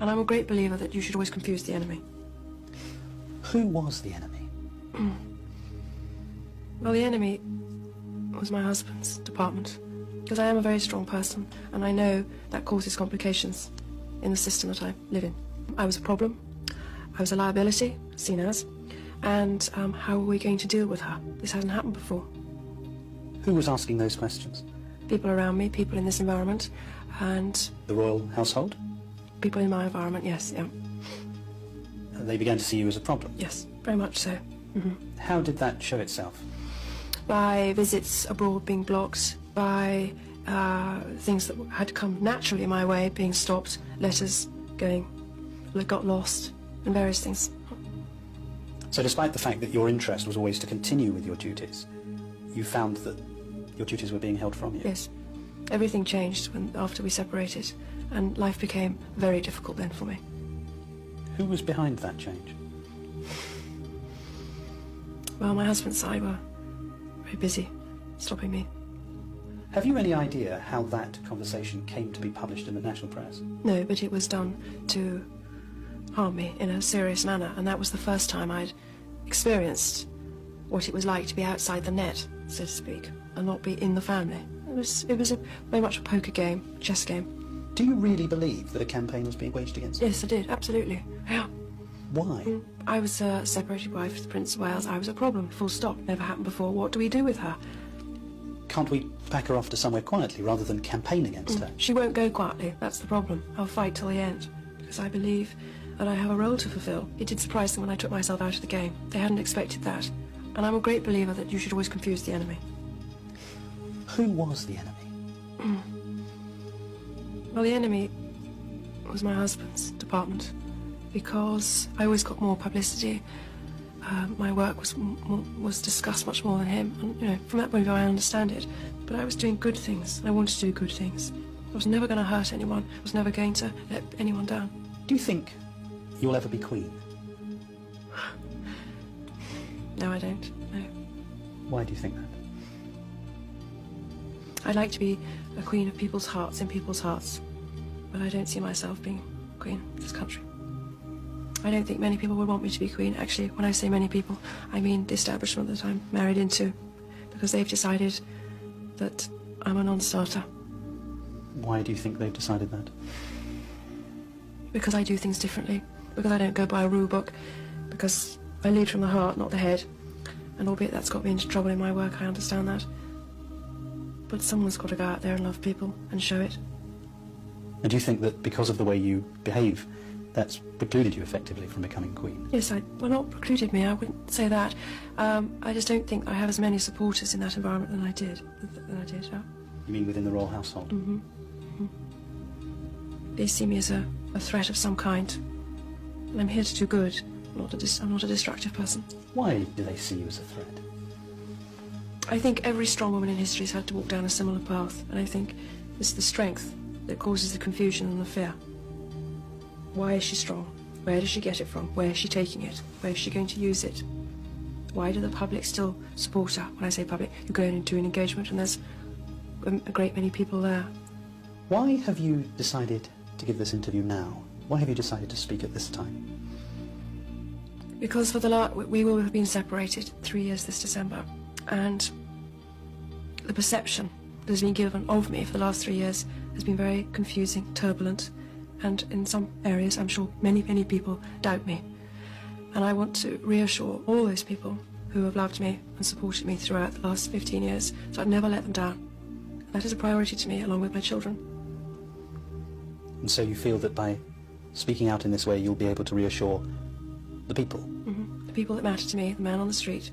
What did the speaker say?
And I'm a great believer that you should always confuse the enemy. Who was the enemy? Well, the enemy was my husband's department, because I am a very strong person, and I know that causes complications in the system that I live in. I was a problem, I was a liability, seen as, and how are we going to deal with her? This hasn't happened before. Who was asking those questions? People around me, people in this environment, and... The royal household? People in my environment, yes, yeah. They began to see you as a problem? Yes, very much so. How did that show itself? By visits abroad being blocked, by things that had come naturally my way being stopped, letters going, that got lost, and various things. So despite the fact that your interest was always to continue with your duties, you found that your duties were being held from you? Yes. Everything changed after we separated, and life became very difficult then for me. Who was behind that change? Well, my husband's side were very busy stopping me. Have you any idea how that conversation came to be published in the national press? No, but it was done to harm me in a serious manner, and that was the first time I'd experienced what it was like to be outside the net, so to speak, and not be in the family. It was very much a poker game, a chess game. Do you really believe that a campaign was being waged against you? Yes, I did, absolutely. Yeah. Why? I was a separated wife of the Prince of Wales. I was a problem, full stop. Never happened before. What do we do with her? Can't we pack her off to somewhere quietly rather than campaign against her? She won't go quietly, that's the problem. I'll fight till the end, because I believe that I have a role to fulfill. It did surprise them when I took myself out of the game. They hadn't expected that. And I'm a great believer that you should always confuse the enemy. Who was the enemy? Well, the enemy was my husband's department, because I always got more publicity. My work was discussed much more than him, and, you know, from that point of view I understand it. But I was doing good things. I wanted to do good things. I was never going to hurt anyone. I was never going to let anyone down. Do you think you'll ever be Queen? No, I don't. No. Why do you think that? I'd like to be a queen of people's hearts, in people's hearts, but I don't see myself being queen of this country. I don't think many people would want me to be queen. Actually, when I say many people, I mean the establishment that I'm married into, because they've decided that I'm a non-starter. Why do you think they've decided that? Because I do things differently, because I don't go by a rule book, because I lead from the heart, not the head. And albeit that's got me into trouble in my work, I understand that. But someone's got to go out there and love people and show it. And do you think that because of the way you behave, that's precluded you effectively from becoming Queen? Yes, well, not precluded me, I wouldn't say that. I just don't think I have as many supporters in that environment than I did. Yeah. You mean within the royal household? They see me as a threat of some kind. And I'm here to do good. I'm not a destructive person. Why do they see you as a threat? I think every strong woman in history has had to walk down a similar path, and I think it's the strength that causes the confusion and the fear. Why is she strong? Where does she get it from? Where is she taking it? Where is she going to use it? Why do the public still support her? When I say public, you go into an engagement and there's a great many people there. Why have you decided to give this interview now? Why have you decided to speak at this time? Because we will have been separated 3 years this December, and the perception that has been given of me for the last 3 years has been very confusing, turbulent, and in some areas I'm sure many, many people doubt me. And I want to reassure all those people who have loved me and supported me throughout the last 15 years, so I've never let them down. That is a priority to me, along with my children. And so you feel that by speaking out in this way you'll be able to reassure the people? The people that matter to me, the man on the street,